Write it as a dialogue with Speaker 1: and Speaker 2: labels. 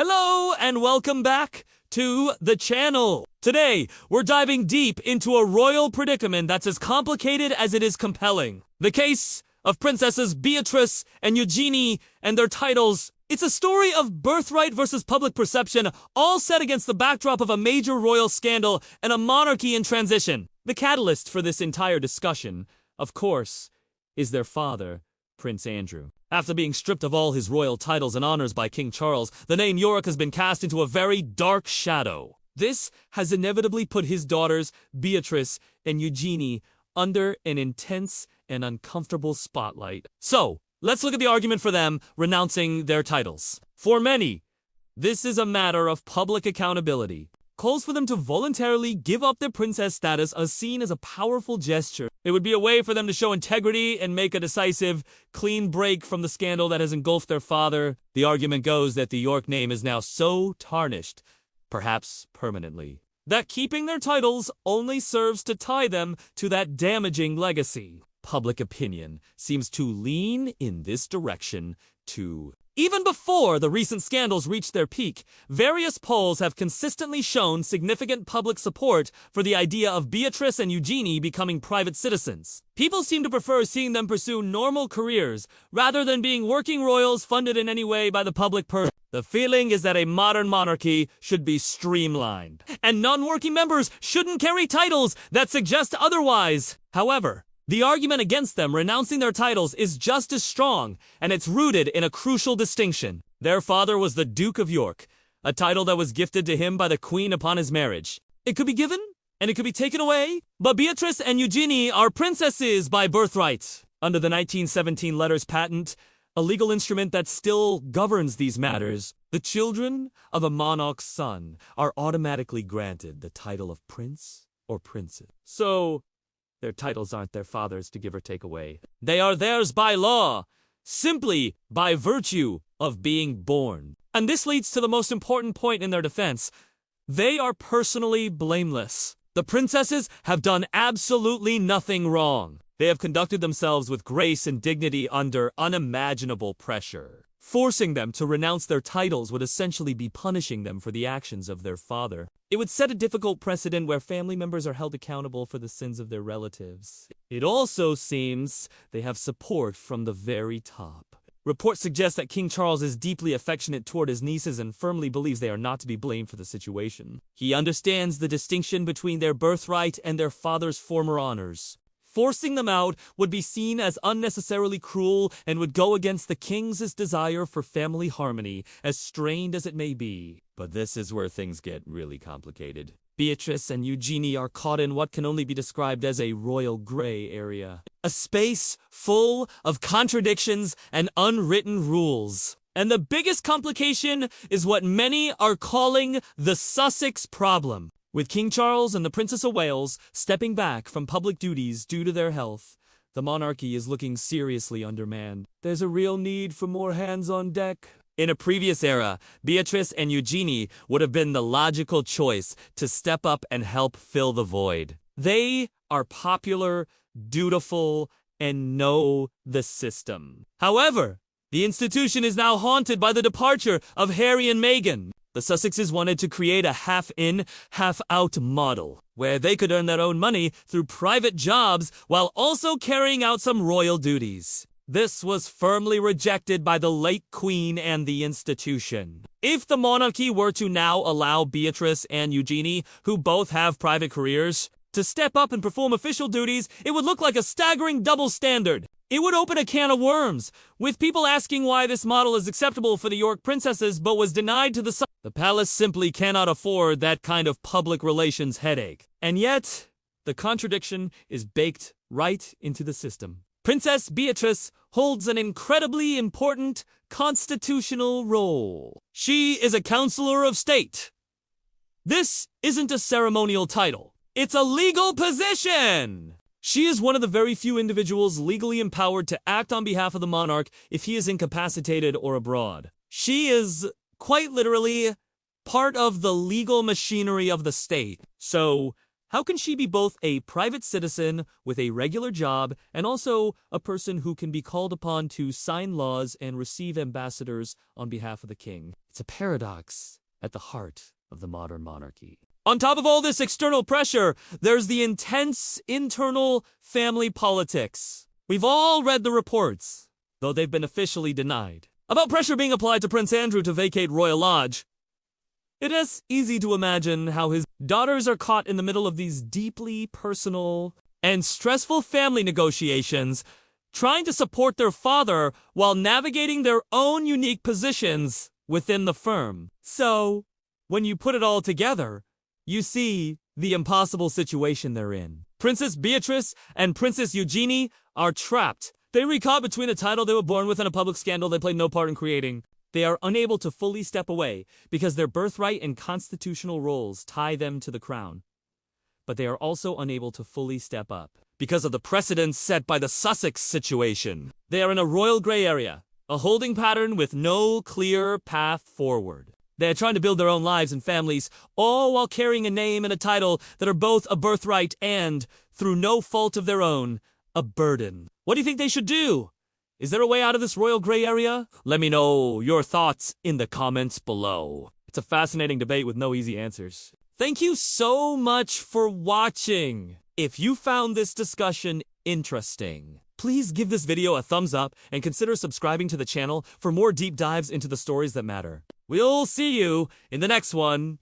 Speaker 1: Hello and welcome back to the channel. Today, we're diving deep into a royal predicament that's as complicated as it is compelling. The case of Princesses Beatrice and Eugenie and their titles. It's a story of birthright versus public perception, all set against the backdrop of a major royal scandal and a monarchy in transition. The catalyst for this entire discussion, of course, is their father, Prince Andrew. After being stripped of all his royal titles and honors by King Charles, the name York has been cast into a very dark shadow. This has inevitably put his daughters, Beatrice and Eugenie, under an intense and uncomfortable spotlight. So, let's look at the argument for them renouncing their titles. For many, this is a matter of public accountability. Calls for them to voluntarily give up their princess status are seen as a powerful gesture. It would be a way for them to show integrity and make a decisive, clean break from the scandal that has engulfed their father. The argument goes that the York name is now so tarnished, perhaps permanently, that keeping their titles only serves to tie them to that damaging legacy. Public opinion seems to lean in this direction too. Even before the recent scandals reached their peak, various polls have consistently shown significant public support for the idea of Beatrice and Eugenie becoming private citizens. People seem to prefer seeing them pursue normal careers rather than being working royals funded in any way by the public purse. The feeling is that a modern monarchy should be streamlined, and non-working members shouldn't carry titles that suggest otherwise. However, the argument against them renouncing their titles is just as strong, and it's rooted in a crucial distinction. Their father was the Duke of York, a title that was gifted to him by the Queen upon his marriage. It could be given, and it could be taken away, but Beatrice and Eugenie are princesses by birthright. Under the 1917 Letters Patent, a legal instrument that still governs these matters, the children of a monarch's son are automatically granted the title of prince or princess. So, their titles aren't their father's to give or take away. They are theirs by law, simply by virtue of being born. And this leads to the most important point in their defense. They are personally blameless. The princesses have done absolutely nothing wrong. They have conducted themselves with grace and dignity under unimaginable pressure. Forcing them to renounce their titles would essentially be punishing them for the actions of their father. It would set a difficult precedent where family members are held accountable for the sins of their relatives. It also seems they have support from the very top. Reports suggest that King Charles is deeply affectionate toward his nieces and firmly believes they are not to be blamed for the situation. He understands the distinction between their birthright and their father's former honors. Forcing them out would be seen as unnecessarily cruel and would go against the king's desire for family harmony, as strained as it may be. But this is where things get really complicated. Beatrice and Eugenie are caught in what can only be described as a royal gray area. A space full of contradictions and unwritten rules. And the biggest complication is what many are calling the Sussex problem. With King Charles and the Princess of Wales stepping back from public duties due to their health, the monarchy is looking seriously undermanned. There's a real need for more hands on deck. In a previous era, Beatrice and Eugenie would have been the logical choice to step up and help fill the void. They are popular, dutiful, and know the system. However, the institution is now haunted by the departure of Harry and Meghan. The Sussexes wanted to create a half-in, half-out model, where they could earn their own money through private jobs while also carrying out some royal duties. This was firmly rejected by the late Queen and the institution. If the monarchy were to now allow Beatrice and Eugenie, who both have private careers, to step up and perform official duties, it would look like a staggering double standard. It would open a can of worms, with people asking why this model is acceptable for the York princesses but was denied to the Sussex. The palace simply cannot afford that kind of public relations headache. And yet, the contradiction is baked right into the system. Princess Beatrice holds an incredibly important constitutional role. She is a Counsellor of State. This isn't a ceremonial title. It's a legal position! She is one of the very few individuals legally empowered to act on behalf of the monarch if he is incapacitated or abroad. She is, quite literally, part of the legal machinery of the state. So, how can she be both a private citizen with a regular job and also a person who can be called upon to sign laws and receive ambassadors on behalf of the king? It's It's a paradox at the heart of the modern monarchy. On top of all this external pressure, there's the intense internal family politics. We've all read the reports, though they've been officially denied, about pressure being applied to Prince Andrew to vacate Royal Lodge. It is easy to imagine how his daughters are caught in the middle of these deeply personal and stressful family negotiations, trying to support their father while navigating their own unique positions within the firm. So, when you put it all together, you see the impossible situation they're in. Princess Beatrice and Princess Eugenie are trapped. They were caught between a title they were born with and a public scandal they played no part in creating. They are unable to fully step away because their birthright and constitutional roles tie them to the crown. But they are also unable to fully step up because of the precedents set by the Sussex situation. They are in a royal gray area, a holding pattern with no clear path forward. They are trying to build their own lives and families, all while carrying a name and a title that are both a birthright and, through no fault of their own, a burden. What do you think they should do? Is there a way out of this royal gray area? Let me know your thoughts in the comments below. It's a fascinating debate with no easy answers. Thank you so much for watching. If you found this discussion interesting, please give this video a thumbs up and consider subscribing to the channel for more deep dives into the stories that matter. We'll see you in the next one.